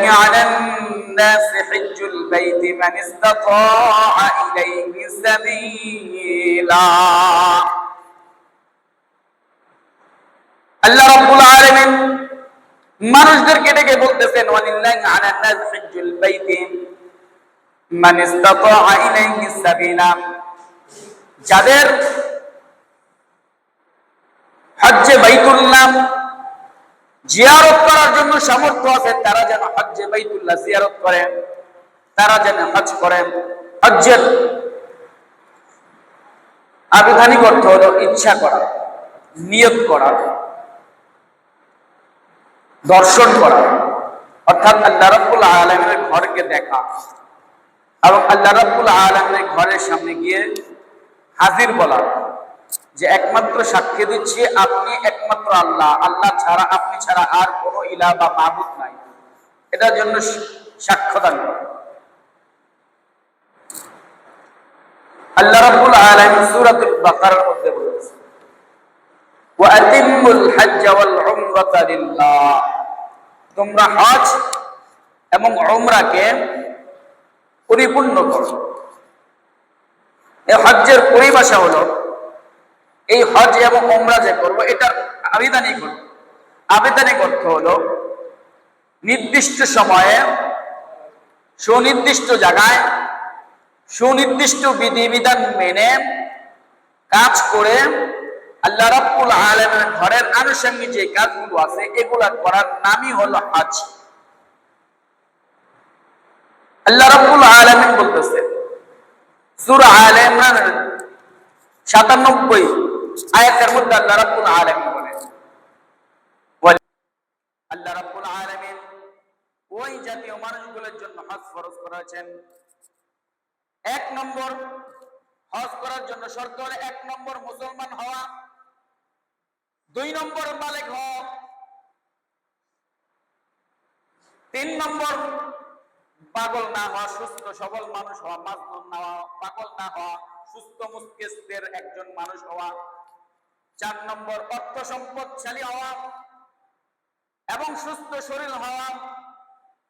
على الناس حج البيت من استطاع إليه سبيلا আল্লাহ রাব্বুল আলামিন মানুষদেরকে ডেকে বলতেছেন ওয়ালিল্লাহি আলা নাস হিজ্জুল বাইতি মান ইসতাতাআ ইলাইহি সাবিলা যাদের হজ্জে বাইতুল্লাহ জিয়ারত করার জন্য সামর্থ্য আছে তারা যেন হজ্জে বাইতুল্লাহ জিয়ারত করেন, তারা যেন হজ করেন। হজ্জের আবিধানিক অর্থ হলো ইচ্ছা করা, নিয়ত করা, দর্শন করা, অর্থাৎ আল্লাহ রাব্বুল আলামিনের ঘরকে দেখা এবং আল্লাহ রাব্বুল আলামিনের ঘরের সামনে গিয়ে হাজির বলা যে একমাত্র সাক্ষী দিচ্ছি আপনি একমাত্র আল্লাহ, আল্লাহ ছাড়া আপনি ছাড়া আর কোনো ইলাহ বা মাবুদ নাই, এটার জন্য সাক্ষ্যদান করা। আল্লাহ রাব্বুল আলামিন সূরাতুল বাকারার মধ্যে বলেছেন ওয়া আতিমুল হজ্জ ওয়াল উমরাতা লিল্লাহ, তোমরা হজ এবং উমরাকে পরিপূর্ণ করো। এই হজ্জের পরিভাষা হলো এই হজ এবং উমরা যে করবো এটার আবিধানিক অর্থ হলো নির্দিষ্ট সময়ে সুনির্দিষ্ট জায়গায় সুনির্দিষ্ট বিধিবিধান মেনে কাজ করে আল্লাহ রাব্বুল আলামিনের ঘরের আনুষঙ্গিক যে কাজগুলো আছে এগুলা করার নামই হলো হজ। আল্লাহ রাব্বুল আলামিন বলতেছে সূরা আলে ইমরানের ৯৭ আয়াতের মধ্যে আল্লাহ রাব্বুল আলামিন বলেন আল্লাহ রাব্বুল আলামিন ওই জাতীয় মানুষগুলোর জন্য হজ ফরজ করেছেন। ১ নম্বর হজ করার জন্য শর্ত হলো ১ নম্বর মুসলমান হওয়া, ২ নম্বর বালেগ হওয়া, ৩ নম্বর পাগল না হওয়া, সুস্থ সবল মানুষ হওয়া, মাজনুন না হওয়া, পাগল না হওয়া, সুস্থ মস্তিষ্কের একজন মানুষ হওয়া, ৪ নম্বর অর্থ সম্পদশালী হওয়া এবং সুস্থ শরীর হওয়া।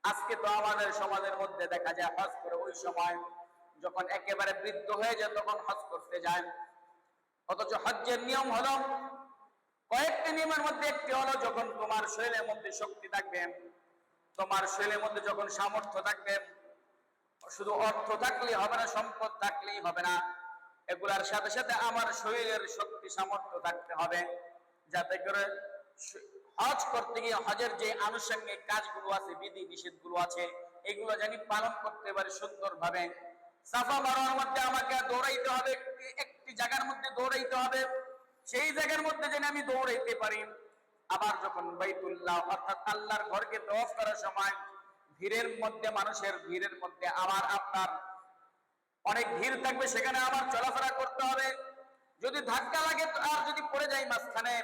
আজকে তো আমাদের সমাজের মধ্যে দেখা যায় হজ করে ওই সময় যখন একেবারে বৃদ্ধ হয়ে যায় তখন হজ করতে যায়, অথচ হজ্জের নিয়ম হলো কয়েকটি নিয়মের মধ্যে একটি হলো যখন তোমার শরীরের মধ্যে শক্তি থাকবে, তোমার শরীরের মধ্যে যখন সামর্থ্য থাকবে, শুধু অর্থ থাকলেই হবে না, সম্পদ থাকলেই হবে না, এগুলার সাথে সাথে আমার শরীরের শক্তি সামর্থ্য থাকতে হবে, যাতে করে হজ করতে গিয়ে হজের যে আনুষঙ্গিক কাজগুলো আছে, বিধি নিষেধগুলো আছে, এগুলো জানি পালন করতে পারি সুন্দরভাবে। সাফা মারওয়ার মধ্যে আমাকে দৌড়াইতে হবে, একটি জায়গার মধ্যে দৌড়াইতে হবে, সেই জায়গার মধ্যে যেন আমি দৌড়াইতে পারি। আবার যখন বাইতুল্লাহ অর্থাৎ আল্লাহর ঘরকে তওয়াফ করার সময় ভিড়ের মধ্যে, মানুষের ভিড়ের মধ্যে আমার আপনার অনেক ভিড় থাকবে, সেখানে আবার চলাফেরা করতে হবে। যদি ধাক্কা লাগে আর যদি পড়ে যাই মাঝখানে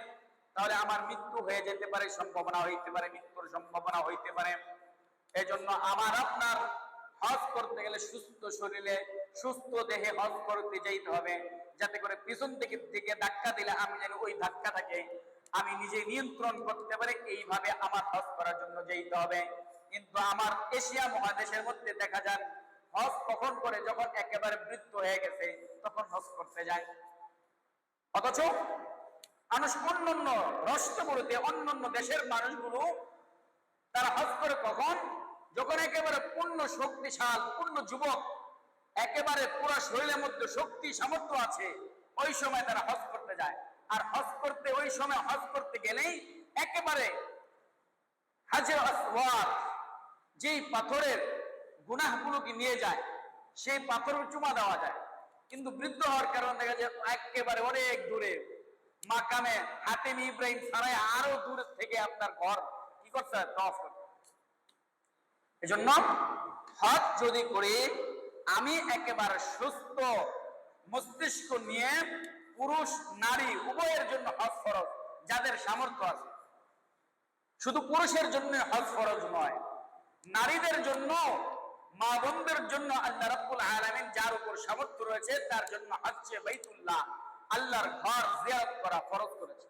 তাহলে আমার মৃত্যু হয়ে যেতে পারে, সম্ভাবনা হইতে পারে, মৃত্যুর সম্ভাবনা হইতে পারে। এজন্য আমার আপনার হজ করতে গেলে সুস্থ শরীরে সুস্থ দেহে হজ করতে যাইতে হবে, যাতে করে পিছন দিকে ধাক্কা দিলে আমি যেন ওই ধাক্কাটাকে আমি নিজে নিয়ন্ত্রণ করতে পারি, এইভাবে আমার হজ করার জন্য যাইতে হবে। কিন্তু আমার এশিয়া মহাদেশের মধ্যে দেখা যায় হজ কখন করে, যখন একেবারে বৃদ্ধ হয়ে গেছে তখন হজ করতে যায়। অথচ অন্যান্য রাষ্ট্রগুলোতে অন্যান্য দেশের মানুষগুলো তারা হজ করে কখন, যখন একেবারে পূর্ণ শক্তিশাল, পূর্ণ যুবক, একেবারে পুরো শরীরের মধ্যে শক্তি সামর্থ্য আছে, ওই সময় তারা হজ করতে যায়। আর হজ করতে ওই সময় হজ করতে গেলেই একেবারে হাজর আসওয়াদ যেই পাথরের গুনাহগুলোকে নিয়ে যায় সেই পাথরের চুমা দেওয়া যায়। কিন্তু বৃদ্ধ হওয়ার কারণে দেখা যায় একেবারে অনেক দূরে মাকামে হাতেম ইব্রাহিম ছাড়াই আরো দূর থেকে আপনার ঘর কি করতে হয়, তওয়াফ করতে। এজন্য হজ যদি করি আমি একেবারে সুস্থ মস্তিষ্ক নিয়ে, পুরুষ নারী উভয়ের জন্য হজ ফরজ, যাদের সামর্থ্য আছে। শুধু পুরুষের জন্য হজ ফরজ নয়, নারীদের জন্য, মা বোনদের জন্য আল্লাহ রাব্বুল আলামিন যার উপর সামর্থ্য রয়েছে তার জন্য হজ্জে বাইতুল্লাহ আল্লাহর ঘর জিয়ারত করা ফরজ করেছে।